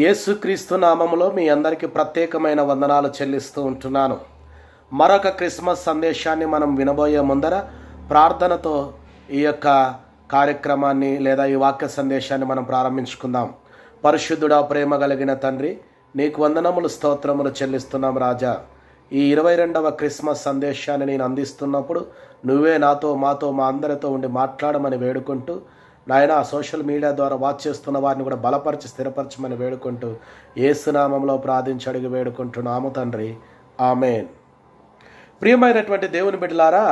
యేసుక్రీస్తు నామములో మీ అందరికీ ప్రత్యేకమైన వందనాలు చెల్లిస్తూ ఉంటున్నాను. మరొక క్రిస్మస్ సందేశాన్ని మనం వినబోయే ముందర ప్రార్థనతో ఈ యొక్క కార్యక్రమాన్ని లేదా ఈ వాక్య సందేశాన్ని మనం ప్రారంభించుకుందాం. పరిశుద్ధుడా, ప్రేమ కలిగిన తండ్రి, నీకు వందనములు స్తోత్రములు చెల్లిస్తున్నాం రాజా. ఈ 22వ క్రిస్మస్ సందేశాన్ని నేను అందిస్తున్నప్పుడు నువ్వే నాతో మాతో మా అందరితో ఉండి మాట్లాడమని వేడుకుంటూ, నాయన సోషల్ మీడియా ద్వారా వాచ్ చేస్తున్న వారిని కూడా బలపరిచి స్థిరపరచమని వేడుకుంటూ యేసునామంలో ప్రార్థించి అడిగి వేడుకుంటున్నాము తండ్రి, ఆమేన్. ప్రియమైనటువంటి దేవుని బిడ్డలారా,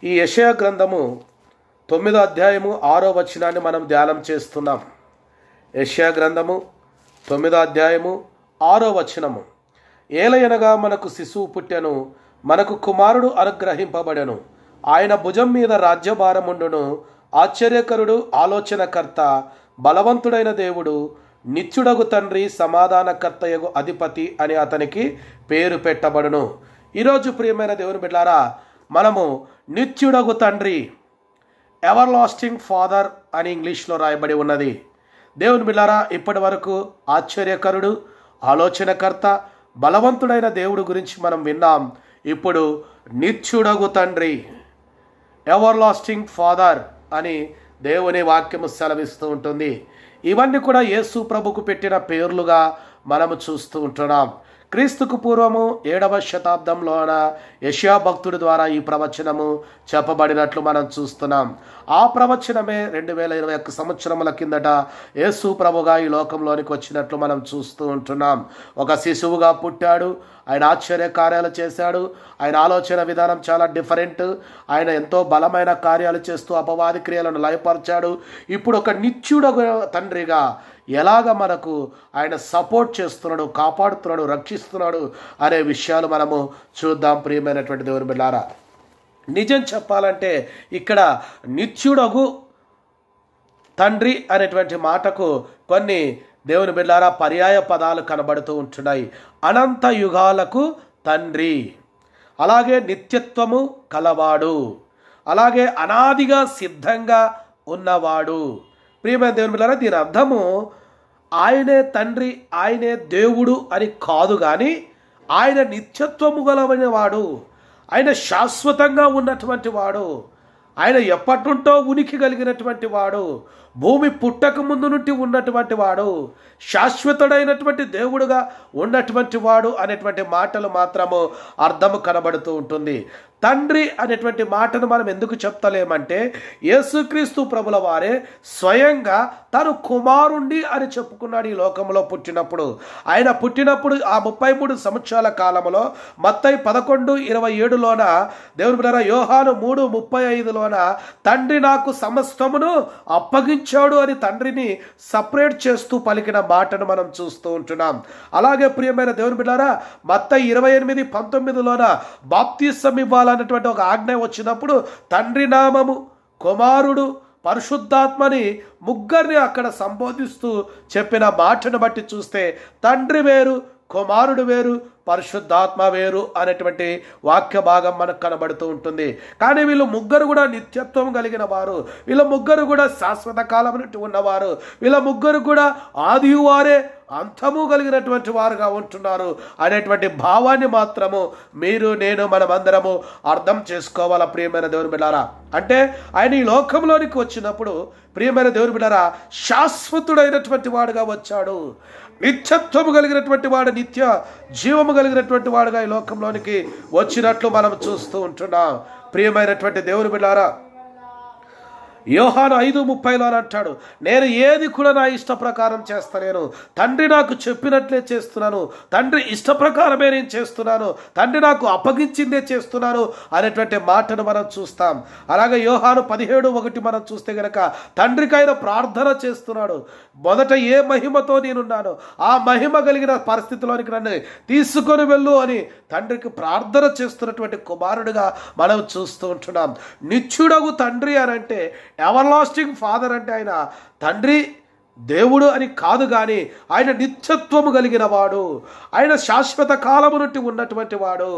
ఈ యెషయా గ్రంథము 9వ అధ్యాయము 6వ వచనాన్ని మనం ధ్యానం చేస్తున్నాం. యెషయా గ్రంథము 9వ అధ్యాయము 6వ వచనము. ఏలయనగా మనకు శిశువు పుట్టెను, మనకు కుమారుడు అనుగ్రహింపబడెను, ఆయన భుజం మీద రాజ్యభారముండును, ఆశ్చర్యకరుడు, ఆలోచనకర్త, బలవంతుడైన దేవుడు, నిత్యుడగు తండ్రి, సమాధానకర్తయగు అధిపతి అని అతనికి పేరు పెట్టబడును. ఈరోజు ప్రియమైన దేవుని బిడ్డలారా, మనము నిత్యుడగు తండ్రి, ఎవర్ లాస్టింగ్ ఫాదర్ అని ఇంగ్లీష్లో రాయబడి ఉన్నది. దేవుని బిడ్డలారా, ఇప్పటి వరకు ఆశ్చర్యకరుడు, ఆలోచనకర్త, బలవంతుడైన దేవుడు గురించి మనం విన్నాం. ఇప్పుడు నిత్యుడగు తండ్రి, ఎవర్ లాస్టింగ్ ఫాదర్ అని దేవుని వాక్యము సెలవిస్తూ ఉంటుంది. ఇవన్నీ కూడా యేసు ప్రభుకు పెట్టిన పేర్లుగా మనము చూస్తూ ఉంటున్నాం. క్రీస్తుకు పూర్వము 7వ శతాబ్దంలోన యెషయా భక్తుడి ద్వారా ఈ ప్రవచనము చెప్పబడినట్లు మనం చూస్తున్నాం. ఆ ప్రవచనమే 2021 సంవత్సరముల కిందట యేసు ప్రభుగా ఈ లోకంలోనికి వచ్చినట్లు మనం చూస్తూ ఉంటున్నాం. ఒక శిశువుగా పుట్టాడు, ఆయన ఆశ్చర్య కార్యాలు చేశాడు, ఆయన ఆలోచన విధానం చాలా డిఫరెంట్, ఆయన ఎంతో బలమైన కార్యాలు చేస్తూ అపవాది క్రియలను లయపరిచాడు. ఇప్పుడు ఒక నిత్యుడ తండ్రిగా ఎలాగ మనకు ఆయన సపోర్ట్ చేస్తున్నాడు, కాపాడుతున్నాడు, రక్షిస్తున్నాడు అనే విషయాలు మనము చూద్దాం. ప్రియమైనటువంటి దేవుని బిడ్డలారా, నిజం చెప్పాలంటే ఇక్కడ నిత్యుడగు తండ్రి అనేటువంటి మాటకు కొన్ని దేవుని బిడ్డలారా పర్యాయ పదాలు కనబడుతూ ఉంటున్నాయి. అనంత యుగాలకు తండ్రి, అలాగే నిత్యత్వము కలవాడు, అలాగే అనాదిగా సిద్ధంగా ఉన్నవాడు. ప్రియమైన దేవుని బిడ్డలారా, దీని అర్థము ఆయనే తండ్రి, ఆయనే దేవుడు అని కాదు, కానీ ఆయన నిత్యత్వము గలవని వాడు, ఆయన శాశ్వతంగా ఉన్నటువంటి వాడు, ఆయన ఎప్పటినుంటో ఉనికి కలిగినటువంటి వాడు, భూమి పుట్టక ముందు నుండి ఉన్నటువంటి వాడు, శాశ్వతుడైనటువంటి దేవుడుగా ఉన్నటువంటి వాడు అనేటువంటి మాటలు మాత్రము అర్థము కనబడుతూ ఉంటుంది. తండ్రి అనేటువంటి మాటను మనం ఎందుకు చెప్తలేమంటే, యేసుక్రీస్తు ప్రభుల వారే స్వయంగా తను కుమారుణ్ణి అని చెప్పుకున్నాడు. ఈ లోకంలో పుట్టినప్పుడు, ఆయన పుట్టినప్పుడు ఆ 33 సంవత్సరాల కాలంలో మత్తయి 11:27లోన దేవుని బిడ్డలారా, యోహాను 3:35లోన తండ్రి నాకు సమస్తమును అప్పగించాడు అని తండ్రిని సపరేట్ చేస్తూ పలికిన మాటను మనం చూస్తూ ఉంటున్నాం. అలాగే ప్రియమైన దేవుని బిడ్డలారా, మత్తయి 28:19లోన బాప్తిసం ఇవ్వాలన్నటువంటి ఒక ఆజ్ఞ వచ్చినప్పుడు తండ్రి నామము, కుమారుడు, పరిశుద్ధాత్మని ముగ్గురిని అక్కడ సంబోధిస్తూ చెప్పిన మాటను బట్టి చూస్తే తండ్రి వేరు, కుమారుడు వేరు, పరిశుద్ధాత్మ వేరు అనేటువంటి వాక్య భాగం మనకు కనబడుతూ ఉంటుంది. కానీ వీళ్ళు ముగ్గురు కూడా నిత్యత్వం కలిగిన వారు, వీళ్ళ ముగ్గురు కూడా శాశ్వత కాలం నుండి ఉన్నవారు, వీళ్ళ ముగ్గురు కూడా ఆదివారే అంతము కలిగినటువంటి వారుగా ఉంటున్నారు అనేటువంటి భావాన్ని మాత్రము మీరు నేను మనమందరము అర్థం చేసుకోవాలా. ప్రియమైన దేవుని బిడ్డలారా, అంటే ఆయన ఈ లోకంలోనికి వచ్చినప్పుడు ప్రియమైన దేవుని బిడ్డలారా శాశ్వతుడైనటువంటి వాడుగా వచ్చాడు, నిత్యత్వము కలిగినటువంటి వాడు, నిత్య జీవము కలిగినటువంటి వాడుగా ఈ లోకంలోనికి వచ్చినట్లు మనం చూస్తూ ఉంటున్నాం. ప్రియమైనటువంటి దేవుని బిడ్డలారా, యోహాను 5:30లో అంటాడు, నేను ఏది కూడా నా ఇష్ట ప్రకారం చేస్తలేను, తండ్రి నాకు చెప్పినట్లే చేస్తున్నాను, తండ్రి ఇష్ట ప్రకారమే నేను చేస్తున్నాను, తండ్రి నాకు అప్పగించిందే చేస్తున్నాను అనేటువంటి మాటను మనం చూస్తాం. అలాగే యోహాను 17:1 మనం చూస్తే గనక తండ్రికైన ప్రార్థన చేస్తున్నాడు. మొదట ఏ మహిమతో నేనున్నాను ఆ మహిమ కలిగిన పరిస్థితిలోనికి నన్ను తీసుకొని వెళ్ళు అని తండ్రికి ప్రార్థన చేస్తున్నటువంటి కుమారుడిగా మనం చూస్తూ ఉంటున్నాం. నిత్యుడగు తండ్రి అని అంటే, ఎవర్ లాస్టింగ్ ఫాదర్ అంటే ఆయన తండ్రి, దేవుడు అని కాదు, కానీ ఆయన నిత్యత్వము కలిగిన వాడు, ఆయన శాశ్వత కాలము నుండి ఉన్నటువంటి వాడు,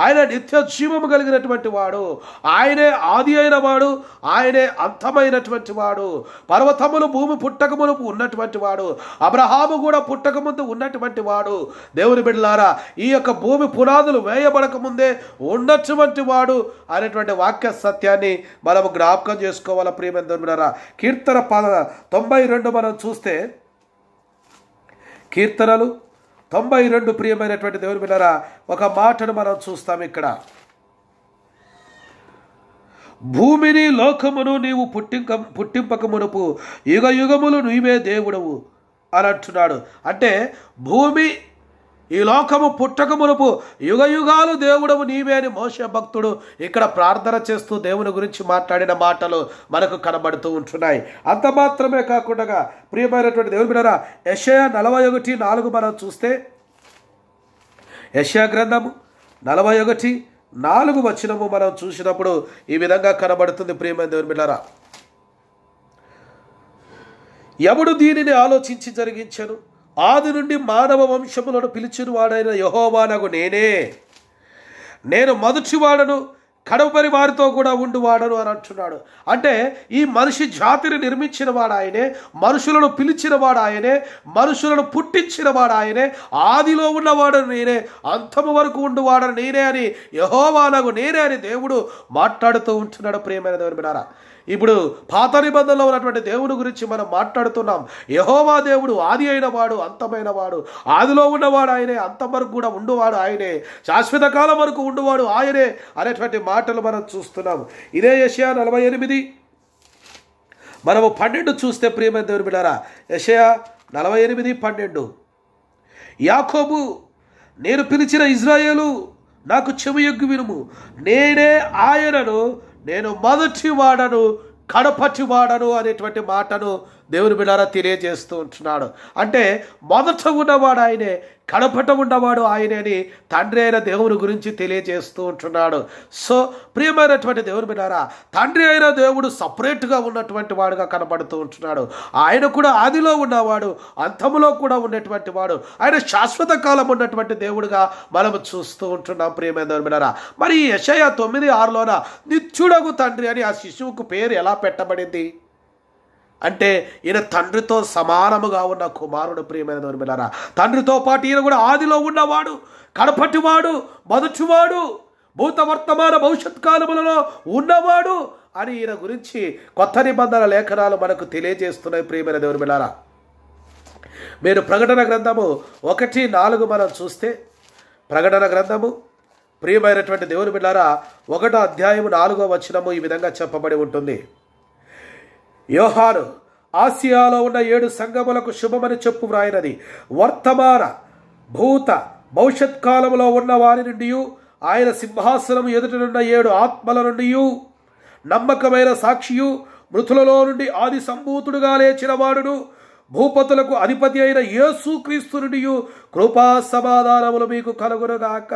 ఆయన నిత్య జీవము కలిగినటువంటి వాడు, ఆయనే ఆది అయిన వాడు, ఆయనే అంతమైనటువంటి వాడు, పర్వతములు భూమి పుట్టకమునుపు ఉన్నటువంటి వాడు, అబ్రహాము కూడా పుట్టకముందు ఉన్నటువంటి వాడు. దేవుని బిడ్డలారా, ఈ యొక్క భూమి పునాదులు వేయబడక ముందే ఉన్నటువంటి వాడు అనేటువంటి వాక్య సత్యాన్ని మనము జ్ఞాపకం చేసుకోవాలా ప్రియమైన దేవుని బిడ్డలారా. కీర్తన 92 మనం చూస్తే, కీర్తనలు 92 ప్రియమైనటువంటి దేవుని బిడ్డలారా, ఒక మాటను మనం చూస్తాం ఇక్కడ. భూమిని లోకమును నీవు పుట్టింపక మునుపు యుగ యుగములు నీవే దేవుడవు అని అంటున్నాడు. అంటే భూమి ఈ లోకము పుట్టక మునుపు యుగ యుగాలు దేవుడవు నీవే అని మోషే భక్తుడు ఇక్కడ ప్రార్థన చేస్తూ దేవుని గురించి మాట్లాడిన మాటలు మనకు కనబడుతూ ఉంటున్నాయి. అంత మాత్రమే కాకుండా ప్రియమైనటువంటి దేవుని బిడ్డలారా, యెషయా 41:4 మనం చూస్తే, యెషయా గ్రంథము 41:4 వచనము మనం చూసినప్పుడు ఈ విధంగా కనబడుతుంది ప్రియమైన దేవుని బిడ్డలారా. ఎవడు దీనిని ఆలోచించి జరిగించెను? ఆది నుండి మానవ వంశములను పిలిచిన వాడైన యెహోవానగు నేను మొదటివాడను, కడపరి వారితో కూడా ఉండువాడను అని అంటున్నాడు. అంటే ఈ మనిషి జాతిని నిర్మించిన వాడు ఆయనే, మనుషులను పిలిచిన వాడు ఆయనే, మనుషులను పుట్టించిన వాడు ఆయనే, ఆదిలో ఉన్నవాడను నేనే, అంతము వరకు ఉండువాడను నేనే అని యెహోవానగు నేనే అని దేవుడు మాట్లాడుతూ ఉంటున్నాడు ప్రియమైన దేవుని బిడ్డలారా. ఇప్పుడు పాత నిబంధనలో ఉన్నటువంటి దేవుని గురించి మనం మాట్లాడుతున్నాం. యెహోవా దేవుడు ఆది అయిన వాడు, అంతమైన వాడు, ఆదిలో ఉన్నవాడు ఆయనే, అంతం వరకు కూడా ఉండువాడు ఆయనే, శాశ్వత కాలం వరకు ఉండువాడు ఆయనే అనేటువంటి మాటలు మనం చూస్తున్నాం. ఇదే యెషయా 48 మనము 12 చూస్తే ప్రియమైన దేవుని బిడ్డలారా, యెషయా 48:12, యాకోబు నేను పిలిచిన ఇజ్రాయేలు నాకు చెవియొగ్గి వినుము, నేనే ఆయనను, నేను మొదటి వాడను, కడపటి వాడను అనేటువంటి మాటను దేవుని బిడ్డలారా తెలియజేస్తూ ఉంటున్నాడు. అంటే మొదట ఉన్నవాడు ఆయనే, కడపట ఉన్నవాడు ఆయనే అని తండ్రి అయిన దేవుని గురించి తెలియజేస్తూ ఉంటున్నాడు. సో ప్రియమైనటువంటి దేవుని బిడ్డలారా, తండ్రి అయిన దేవుడు సపరేట్గా ఉన్నటువంటి వాడుగా కనబడుతూ ఉంటున్నాడు. ఆయన కూడా ఆదిలో ఉన్నవాడు, అంతములో కూడా ఉన్నటువంటి వాడు, ఆయన శాశ్వత కాలం ఉన్నటువంటి దేవుడుగా మనము చూస్తూ ఉంటున్నాం ప్రియమైన దేవుని బిడ్డలారా. మరి యెషయా 9:6లోన నిత్యుడగు తండ్రి అని ఆ శిశువుకు పేరు ఎలా పెట్టబడింది అంటే, ఈయన తండ్రితో సమానముగా ఉన్న కుమారుడు ప్రియమైన దేవుని బిడ్డలారా. తండ్రితో పాటు ఈయన కూడా ఆదిలో ఉన్నవాడు, కడపటివాడు, మొదటివాడు, భూత వర్తమాన భవిష్యత్ కాలములలో ఉన్నవాడు అని ఈయన గురించి కొత్త నిబంధన లేఖనాలు మనకు తెలియజేస్తున్నాయి ప్రియమైన దేవుని బిడ్డలారా. మీరు ప్రకటన గ్రంథము 1:4 మనం చూస్తే, ప్రకటన గ్రంథము ప్రియమైనటువంటి దేవుని బిడ్డలారా 1వ అధ్యాయము 4వ వచనము ఈ విధంగా చెప్పబడి ఉంటుంది. యోహాను ఆసియాలో ఉన్న 7 సంఘములకు శుభమని చెప్పు వ్రాయినది, వర్తమాన భూత భవిష్యత్ కాలంలో ఉన్న వారి నుండి, ఆయన సింహాసనం ఎదుటనున్న 7 ఆత్మల నుండి, నమ్మకమైన సాక్షియు, మృతులలో నుండి ఆది సంభూతుడుగా లేచిన వాడును, భూపతులకు అధిపతి అయిన యేసుక్రీస్తు నుండి కృపా సమాధానములు మీకు కలుగునుగాక.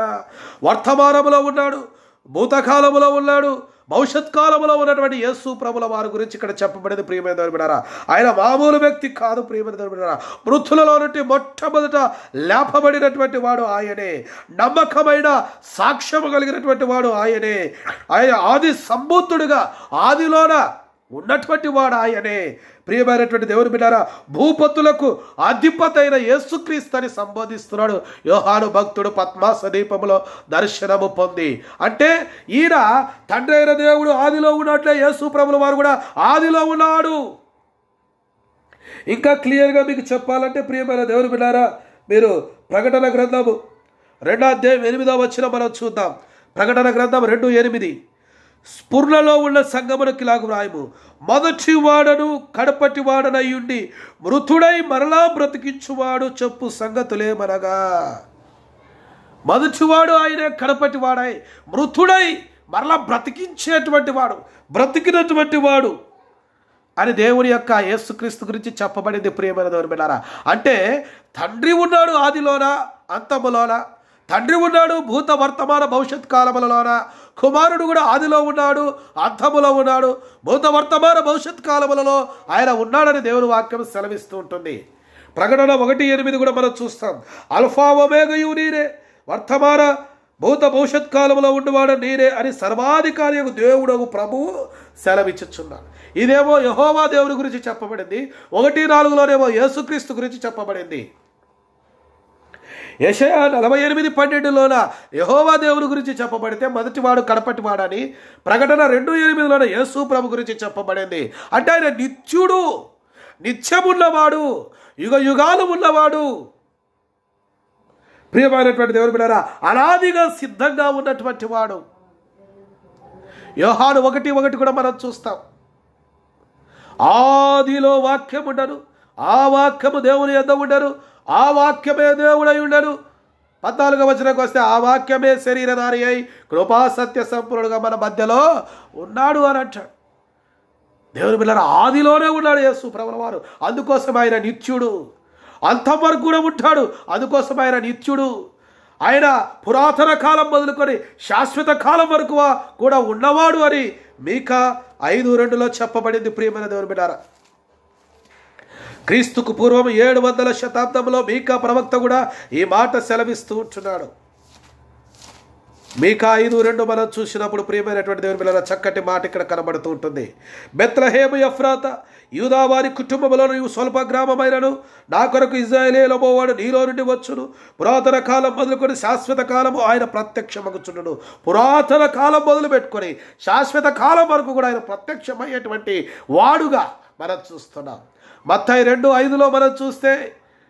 వర్తమానములో ఉన్నాడు, భూతకాలములో ఉన్నాడు, భవిష్యత్ కాలంలో ఉన్నటువంటి యేసు ప్రభుల వారి గురించి ఇక్కడ చెప్పబడింది ప్రియమైన దేవుని బిడ్డలారా. ఆయన మామూలు వ్యక్తి కాదు ప్రియమైన దేవుని బిడ్డలారా. మృతులలో నుండి మొట్టమొదట లేపబడినటువంటి వాడు ఆయనే, నమ్మకమైన సాక్ష్యము కలిగినటువంటి వాడు ఆయనే, ఆయన ఆది సంభూతుడుగా ఆదిలోన ఉన్నటువంటి వాడు ఆయనే. ప్రియమైనటువంటి దేవుని బిడ్డలారా, భూపతులకు అధిపతి అయిన యేసుక్రీస్తుని సంబోధిస్తున్నాడు యోహాను భక్తుడు పద్మాస దీపములో దర్శనము పొంది. అంటే ఈయన తండ్రి అయిన దేవుడు ఆదిలో ఉన్నట్లే యేసు ప్రభుల వారు కూడా ఆదిలో ఉన్నాడు. ఇంకా క్లియర్గా మీకు చెప్పాలంటే ప్రియమైన దేవుని బిడ్డలారా, మీరు ప్రకటన గ్రంథము 2వ అధ్యాయం 8వ వచనం మనం చూద్దాం. ప్రకటన గ్రంథం 2:8, స్ఫురణలో ఉన్న సంగమునకి ఇలాగు వ్రాయము, మొదటి వాడను కడపటి వాడనయ్యుండి మృతుడై మరలా బ్రతికించువాడు చెప్పు సంగతులేమనగా. మొదటివాడు ఆయనే, కడపటి వాడై మృతుడై మరలా బ్రతికించేటువంటి వాడు, బ్రతికినటువంటి వాడు అని దేవుని యొక్క యేసుక్రీస్తు గురించి చెప్పబడింది ప్రియమైన దేవుని బిడ్డలారా. అంటే తండ్రి ఉన్నాడు ఆదిలోన, అంతములోన, తండ్రి ఉన్నాడు భూత వర్తమాన భవిష్యత్ కాలములలోన, కుమారుడు కూడా ఆదిలో ఉన్నాడు, అంతములో ఉన్నాడు, భూత వర్తమాన భవిష్యత్ కాలములలో ఆయన ఉన్నాడని దేవుని వాక్యం సెలవిస్తూ ఉంటుంది. ప్రకటన 1:8 కూడా మనం చూస్తాం. అల్ఫా ఒమేగయు నీరే, వర్తమాన భూత భవిష్యత్ కాలంలో ఉండేవాడు నేనే అని సర్వాధికారి దేవుడు ప్రభువు సెలవిచ్చుచున్నాడు. ఇదేమో యెహోవా దేవుని గురించి చెప్పబడింది. 1:4లోనేమో యేసుక్రీస్తు గురించి చెప్పబడింది. యెషయా 48:12లోన యెహోవా దేవుని గురించి చెప్పబడితే మొదటివాడు కడపటివాడని, ప్రకటన 2:8లోన యేసు ప్రభు గురించి చెప్పబడింది. అంటే ఆయన నిత్యుడు, నిత్యమున్నవాడు, యుగ యుగాలు ఉన్నవాడు. ప్రియమైనటువంటి దేవుని బిడ్డలారా, అనాదిగా సిద్ధంగా ఉన్నటువంటి వాడు. యోహాను 1:1 కూడా మనం చూస్తాం. ఆదిలో వాక్యం ఉండను, ఆ వాక్యము దేవుని యొద్ద ఉండను, ఆ వాక్యమే దేవుడై ఉండను. 14వ వచనంకి వస్తే ఆ వాక్యమే శరీరధారి అయి కృపా సత్య సంపూర్ణుడుగా మన మధ్యలో ఉన్నాడు అని అంటాడు. దేవుని బిడ్డలారా, ఆదిలోనే ఉన్నాడు యేసు ప్రభుల వారు. అందుకోసం ఆయన నిత్యుడు. అంతం వరకు కూడా ఉంటాడు, అందుకోసం ఆయన నిత్యుడు. ఆయన పురాతన కాలం మొదలుకొని శాశ్వత కాలం వరకు కూడా ఉన్నవాడు అని మీకా 5:2లో చెప్పబడింది. ప్రియమైన దేవుని బిడ్డలారా, క్రీస్తుకు పూర్వం 700వ శతాబ్దంలో మీకా ప్రవక్త కూడా ఈ మాట సెలవిస్తూ ఉంటున్నాడు. మీకా 5:2 మనం చూసినప్పుడు ప్రియమైనటువంటి దేవుని బిడ్డలారా, చక్కటి మాట ఇక్కడ కనబడుతూ ఉంటుంది. బెత్లెహేము ఎఫ్రాతా, యూదా వారి కుటుంబంలో నీవు స్వల్ప గ్రామమైనను, నా కొరకు ఇశ్రాయేలీయుల వాడు నీలో నుండి వచ్చును. పురాతన కాలం మొదలుకొని శాశ్వత కాలము ఆయన ప్రత్యక్షమగుచుండును. పురాతన కాలం మొదలు పెట్టుకొని శాశ్వత కాలం వరకు కూడా ఆయన ప్రత్యక్షమయ్యేటువంటి వాడుగా మనం చూస్తున్నాం. మత్తయి 2:5లో మనం చూస్తే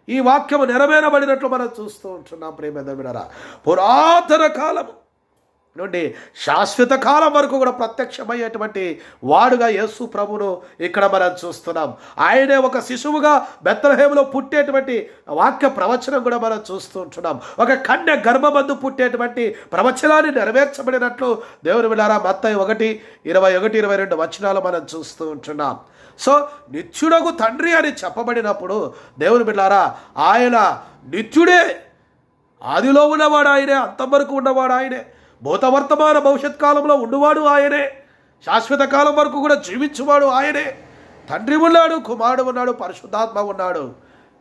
ఈ వాక్యము నెరవేరబడినట్లు మనం చూస్తూ ఉంటున్నాం. ప్రియమైన బిడ్డలారా, పురాతన కాలం నుండి శాశ్వత కాలం వరకు కూడా ప్రత్యక్షమయ్యేటువంటి వాడుగా యేసు ప్రభును ఇక్కడ మనం చూస్తున్నాం. ఆయనే ఒక శిశువుగా బెత్లెహేములో పుట్టేటువంటి వాక్య ప్రవచనం కూడా మనం చూస్తూ ఉంటున్నాం. ఒక కన్య గర్భమందు పుట్టేటువంటి ప్రవచనాన్ని నెరవేర్చబడినట్లు దేవుని బిడ్డలారా మత్తయి 1:21-22 వచనాలు మనం చూస్తూ ఉంటున్నాం. సో నిత్యుడగు తండ్రి అని చెప్పబడినప్పుడు దేవుని బిడ్డలారా, ఆయన నిత్యుడే. ఆదిలో ఉన్నవాడు ఆయనే, అంతం వరకు ఉన్నవాడు ఆయనే, భూత వర్తమాన భవిష్యత్ కాలంలో ఉన్నవాడు ఆయనే, శాశ్వత కాలం వరకు కూడా జీవించువాడు ఆయనే. తండ్రి ఉన్నాడు, కుమారుడు ఉన్నాడు, పరిశుద్ధాత్మ ఉన్నాడు.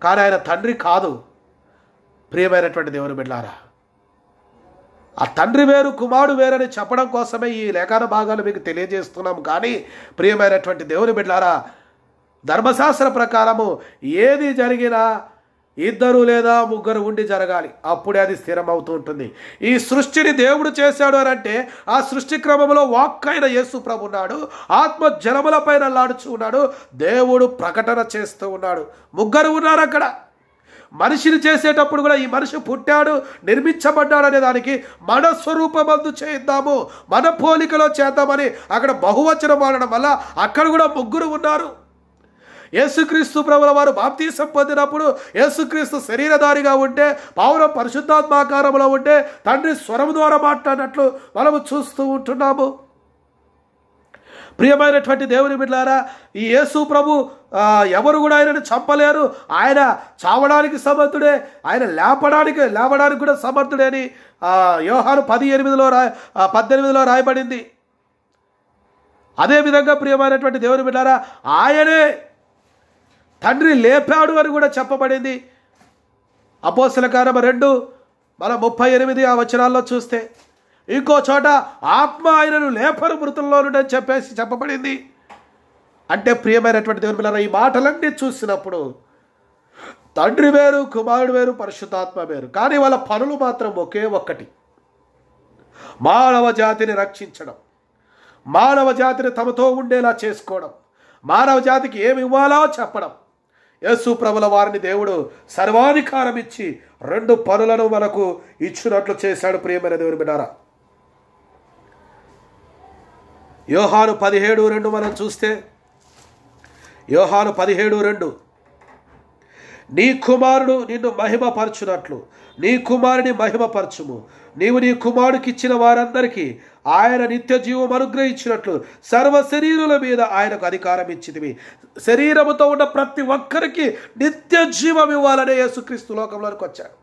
కానీ ఆయన తండ్రి కాదు. ప్రియమైనటువంటి దేవుని బిడ్డలారా, ఆ తండ్రి వేరు కుమారుడు వేరని చెప్పడం కోసమే ఈ లేఖన భాగాలు మీకు తెలియజేస్తున్నాం. కానీ ప్రియమైనటువంటి దేవుని బిడ్డలారా, ధర్మశాస్త్ర ప్రకారము ఏది జరిగినా 2 లేదా 3 ఉండి జరగాలి, అప్పుడే అది స్థిరం అవుతూ ఉంటుంది. ఈ సృష్టిని దేవుడు చేశాడు అని అంటే ఆ సృష్టి క్రమంలో వాక్కైన యేసు ప్రభు ఉన్నాడు, ఆత్మ జలములపైన లాడుచూ ఉన్నాడు, దేవుడు ప్రకటన చేస్తూ ఉన్నాడు. 3 ఉన్నారు అక్కడ. మనిషిని చేసేటప్పుడు కూడా ఈ మనిషి పుట్టాడు, నిర్మించబడ్డాడు అనే దానికి మన స్వరూపమందు చేద్దాము, మన పోలికలో చేద్దామని అక్కడ బహువచనం వాడడం వల్ల అక్కడ కూడా 3 ఉన్నారు. యేసుక్రీస్తు ప్రభుల వారు బాప్తీసం పొందినప్పుడు యేసుక్రీస్తు శరీరధారిగా ఉంటే, పావురం పరిశుద్ధాత్మాకారంలో ఉంటే, తండ్రి స్వరం ద్వారా మాట్లాడినట్లు మనము చూస్తూ ఉంటున్నాము. ప్రియమైనటువంటి దేవుని బిడ్డలారా, ఈ యేసు ప్రభు ఎవరు కూడా ఆయనను చంపలేరు. ఆయన చావడానికి సమర్థుడే, ఆయన లేవడానికి కూడా సమర్థుడే అని యోహాను 10:18లో రాయబడింది. అదేవిధంగా ప్రియమైనటువంటి దేవుని బిడ్డలారా, ఆయనే తండ్రి లేపాడు అని కూడా చెప్పబడింది. అపోస్తల కార్యము 2:38 ఆ వచనాల్లో చూస్తే, ఇంకో చోట ఆత్మ ఆయనను లేపరు మృతుల్లో నుండి అని చెప్పబడింది. అంటే ప్రియమైనటువంటి దేవుని బిడ్డలారా, ఈ మాటలన్నీ చూసినప్పుడు తండ్రి వేరు, కుమారుడు వేరు, పరిశుద్ధాత్మ వేరు, కానీ వాళ్ళ పనులు మాత్రం ఒకే ఒక్కటి: మానవ జాతిని రక్షించడం, మానవ జాతిని తమతో ఉండేలా చేసుకోవడం, మానవ జాతికి ఏమి ఇవ్వాలో చెప్పడం. యేసు ప్రభుల వారిని దేవుడు సర్వాధికారం ఇచ్చి 2 పనులను మనకు ఇచ్చినట్లు చేశాడు. ప్రియమైన దేవుని బిడ్డలారా, యోహాను 17:2 మనం చూస్తే, యోహాను 17:2, నీ కుమారుడు నిన్ను మహిమపరచునట్లు నీ కుమారుని మహిమపరచుము, నీవు నీ కుమారుడికి ఇచ్చిన వారందరికీ ఆయన నిత్య జీవం అనుగ్రహించినట్లు సర్వ శరీరుల మీద ఆయనకు అధికారం ఇచ్చితివి. శరీరముతో ఉన్న ప్రతి ఒక్కరికి నిత్య జీవం ఇవ్వాలనే యేసుక్రీస్తు లోకంలోకి వచ్చాడు.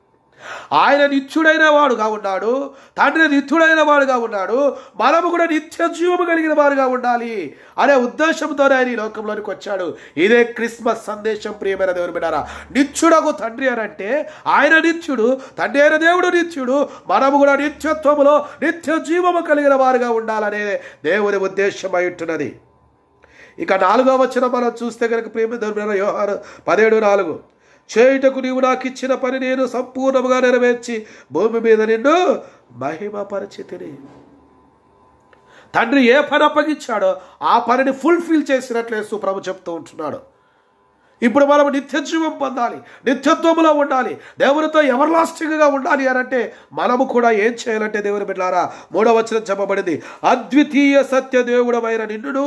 ఆయన నిత్యుడైన వాడుగా ఉన్నాడు, తండ్రి నిత్యుడైన వాడుగా ఉన్నాడు, మనము కూడా నిత్య జీవము కలిగిన వారుగా ఉండాలి అనే ఉద్దేశంతోనే ఆయన ఈ లోకంలోనికి వచ్చాడు. ఇదే క్రిస్మస్ సందేశం ప్రియమైన దేవుని బిడ్డలారా. నిత్యుడకు తండ్రి అని అంటే ఆయన నిత్యుడు, తండ్రి అయిన దేవుడు నిత్యుడు, మనము కూడా నిత్యత్వములో నిత్య జీవము కలిగిన వారుగా ఉండాలనే దేవుని ఉద్దేశం అయి ఉంటున్నది. ఇక 4వ వచనం మనం చూస్తే కనుక ప్రియమైన దేవుని బిడ్డలారా, యోహాను 17:4, చేయుటకు నీవు నాకు ఇచ్చిన పని నేను సంపూర్ణముగా నెరవేర్చి భూమి మీద నిన్ను మహిమపరచితిని. తండ్రి ఏ పని అప్పగించాడో ఆ పనిని ఫుల్ఫిల్ చేసినట్లు యేసు ప్రభు చెప్తూ ఉంటున్నాడు. ఇప్పుడు మనం నిత్య జీవం పొందాలి, నిత్యత్వములో ఉండాలి, దేవునితో ఎవర్లాస్టింగ్గా ఉండాలి అని అంటే మనము కూడా ఏం చేయాలంటే దేవుని బిడ్డలారా 3వ వచనం చెప్పబడింది, అద్వితీయ సత్య దేవుడమైన నిన్నును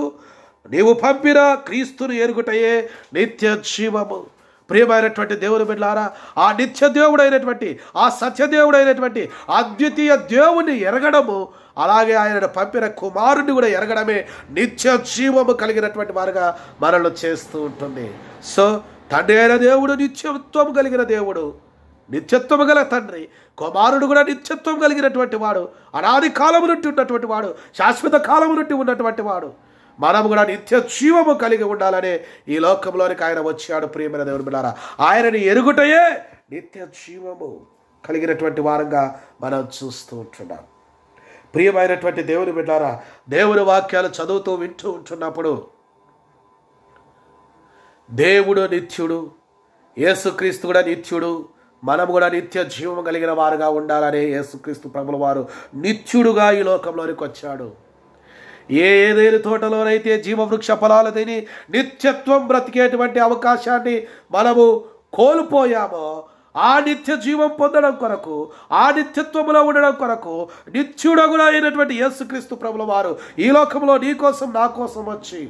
నీవు పంపిన క్రీస్తును ఎరుగుటయే నిత్య జీవము. ప్రియమైనటువంటి దేవుని బిడ్డలారా, ఆ నిత్య దేవుడైనటువంటి, ఆ సత్యదేవుడైనటువంటి అద్వితీయ దేవుని ఎరగడము, అలాగే ఆయన పంపిన కుమారుని కూడా ఎరగడమే నిత్య జీవము కలిగినటువంటి వారుగా మనల్ని చేస్తూ ఉంటుంది. సో తండ్రి అయిన దేవుడు నిత్యత్వం కలిగిన దేవుడు, నిత్యత్వము గల తండ్రి, కుమారుడు కూడా నిత్యత్వం కలిగినటువంటి వాడు, అనాది కాలము నుండి ఉన్నటువంటి వాడు, శాశ్వత కాలము నుండి ఉన్నటువంటి వాడు. మనము కూడా నిత్య జీవము కలిగి ఉండాలనే ఈ లోకంలోనికి ఆయన వచ్చాడు. ప్రియమైన దేవుని బిడ్డలారా, ఆయనని ఎరుగుటయే నిత్య జీవము కలిగినటువంటి వారంగా మనం చూస్తూ ఉంటున్నాం. ప్రియమైనటువంటి దేవుని బిడ్డలారా, దేవుని వాక్యాలు చదువుతూ వింటూ ఉంటున్నప్పుడు దేవుడు నిత్యుడు, యేసుక్రీస్తు కూడా నిత్యుడు, మనము కూడా నిత్య జీవము కలిగిన వారుగా ఉండాలనే యేసుక్రీస్తు ప్రభుల వారు నిత్యుడుగా ఈ లోకంలోనికి వచ్చాడు. ఏదేని తోటలోనైతే జీవవృక్ష ఫలాలు తిని నిత్యత్వం బ్రతికేటువంటి అవకాశాన్ని మనము కోల్పోయామో, ఆ నిత్య జీవం పొందడం కొరకు, ఆ నిత్యత్వంలో ఉండడం కొరకు నిత్యుడగుడు అయినటువంటి యేసుక్రీస్తు ప్రభుల వారు ఈ లోకంలో నీ కోసం నా కోసం వచ్చి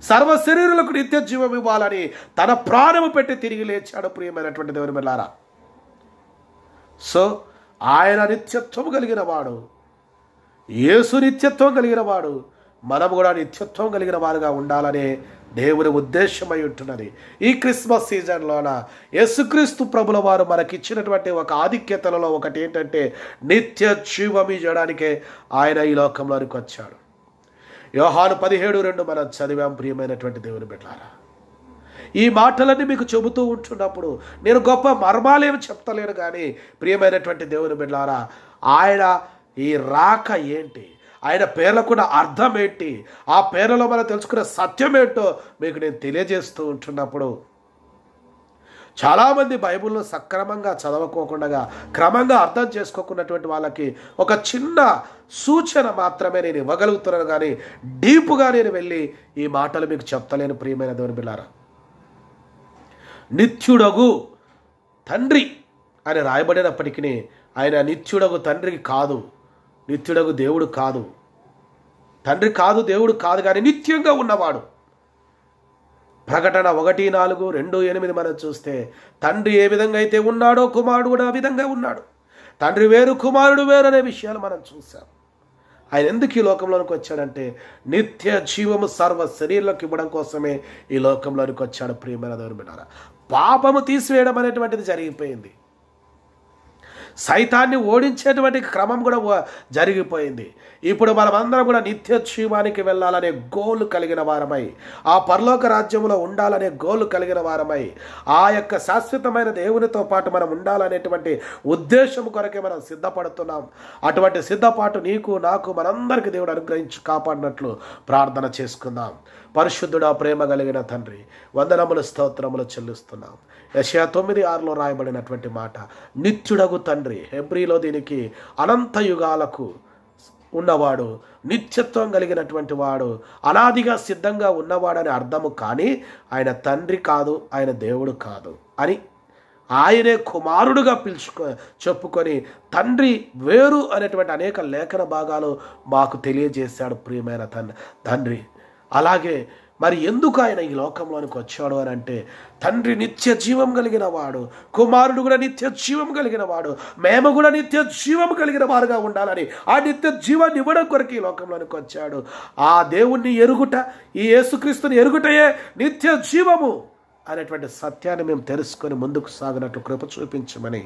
సర్వ శరీరులకు నిత్య జీవం ఇవ్వాలని తన ప్రాణము పెట్టి తిరిగి లేచాడు. ప్రియమైనటువంటి దేవుని బిడ్డలారా, సో ఆయన నిత్యత్వం కలిగిన వాడు, యేసు నిత్యత్వం కలిగిన వాడు, మనము కూడా నిత్యత్వం కలిగిన వారుగా ఉండాలనే దేవుని ఉద్దేశమై ఉంటున్నది. ఈ క్రిస్మస్ సీజన్లోన యేసుక్రీస్తు ప్రభుల వారు మనకిచ్చినటువంటి ఒక ఆధిక్యతలలో ఒకటి ఏంటంటే నిత్య జీవం ఇవ్వడానికే ఆయన ఈ లోకంలోనికి వచ్చాడు. యోహాను 17:2 మనం చదివాం. ప్రియమైనటువంటి దేవుని బిడ్డలారా, ఈ మాటలన్నీ మీకు చెబుతూ ఉంటున్నప్పుడు నేను గొప్ప మర్మాలేమి చెప్తలేను, కానీ ప్రియమైనటువంటి దేవుని బిడ్డలారా, ఆయన ఈ రాక ఏంటి, ఆయన పేర్లకున్న అర్థం ఏంటి, ఆ పేర్లలో మనం తెలుసుకున్న సత్యం ఏంటో మీకు నేను తెలియజేస్తూ ఉంటున్నప్పుడు చాలామంది బైబిల్ను సక్రమంగా చదవకోకుండా క్రమంగా అర్థం చేసుకోకున్నటువంటి వాళ్ళకి ఒక చిన్న సూచన మాత్రమే నేను ఇవ్వగలుగుతున్నాను, కానీ డీప్గా నేను వెళ్ళి ఈ మాటలు మీకు చెప్తలేను. ప్రియమైన దేవుని బిడ్డలారా, నిత్యుడగు తండ్రి అని రాయబడినప్పటికీ ఆయన నిత్యుడగు తండ్రికి కాదు, నిత్యుడగు దేవుడు కాదు, తండ్రి కాదు, దేవుడు కాదు, కానీ నిత్యంగా ఉన్నవాడు. ప్రకటన 1:4, 2:8 మనం చూస్తే తండ్రి ఏ విధంగా అయితే ఉన్నాడో కుమారుడు కూడా ఆ విధంగా ఉన్నాడు. తండ్రి వేరు, కుమారుడు వేరు అనే విషయాలు మనం చూసాం. ఆయన ఎందుకు ఈ లోకంలోనికి వచ్చాడంటే నిత్య జీవము సర్వ శరీరంలోకి ఇవ్వడం కోసమే ఈ లోకంలోనికి వచ్చాడు. ప్రియమైన దేవుని బిడ్డలారా, పాపము తీసివేయడం అనేటువంటిది జరిగిపోయింది, సైతాన్ని ఓడించేటువంటి క్రమం కూడా జరిగిపోయింది. ఇప్పుడు మనమందరం కూడా నిత్య జీవానికి వెళ్ళాలనే గోలు కలిగిన వారమై, ఆ పరలోక రాజ్యంలో ఉండాలనే గోలు కలిగిన వారమై, ఆ యొక్క శాశ్వతమైన దేవునితో పాటు మనం ఉండాలనేటువంటి ఉద్దేశం కొరకే మనం సిద్ధపడుతున్నాం. అటువంటి సిద్ధపాటు నీకు నాకు మనందరికీ దేవుడు అనుగ్రహించి కాపాడినట్లు ప్రార్థన చేసుకుందాం. పరిశుద్ధుడా, ప్రేమ కలిగిన తండ్రి, వందనములు స్తోత్రములు చెల్లిస్తున్నాం. యెషయా 9:6 రాయబడినటువంటి మాట నిత్యుడగు తండ్రి, హెబ్రీలో దీనికి అనంత యుగాలకు ఉన్నవాడు, నిత్యత్వం కలిగినటువంటి వాడు, అనాదిగా సిద్ధంగా ఉన్నవాడని అర్థము. కానీ ఆయన తండ్రి కాదు, ఆయన దేవుడు కాదు అని ఆయనే కుమారుడుగా చెప్పుకొని తండ్రి వేరు అనేటువంటి అనేక లేఖన భాగాలు మాకు తెలియజేశాడు. ప్రియమైన తండ్రి, అలాగే మరి ఎందుకు ఆయన ఈ లోకంలోనికి వచ్చాడు అని అంటే తండ్రి నిత్య జీవం కలిగిన వాడు, కుమారుడు కూడా నిత్య జీవం కలిగిన వాడు, మేము కూడా నిత్య జీవం కలిగిన వారుగా ఉండాలని ఆ నిత్య జీవాన్ని ఇవ్వడం కొరకు ఈ లోకంలోనికి వచ్చాడు. ఆ దేవుణ్ణి ఎరుగుట, ఈ యేసుక్రీస్తుని ఎరుగుటయే నిత్య జీవము అనేటువంటి సత్యాన్ని మేము తెలుసుకొని ముందుకు సాగినట్లు కృప చూపించమని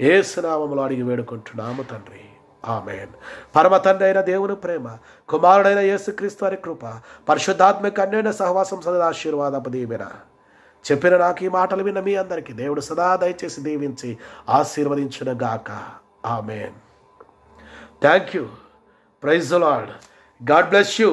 యేసు నామములో అడిగి వేడుకుంటున్నాము తండ్రి, ఆమేన్. పరమ తండ్రి అయిన దేవుని ప్రేమ, కుమారుడైన యేసుక్రీస్తు వారి కృప, పరిశుద్ధాత్మక అన్యోన్య సహవాసం సదా ఆశీర్వాదపు దీవెన చెప్పిన నాకు ఈ మాటలు విన్న మీ అందరికీ దేవుడు సదా దయచేసి దీవించి ఆశీర్వదించును గాక, amen. Thank you. Praise the Lord. God bless you.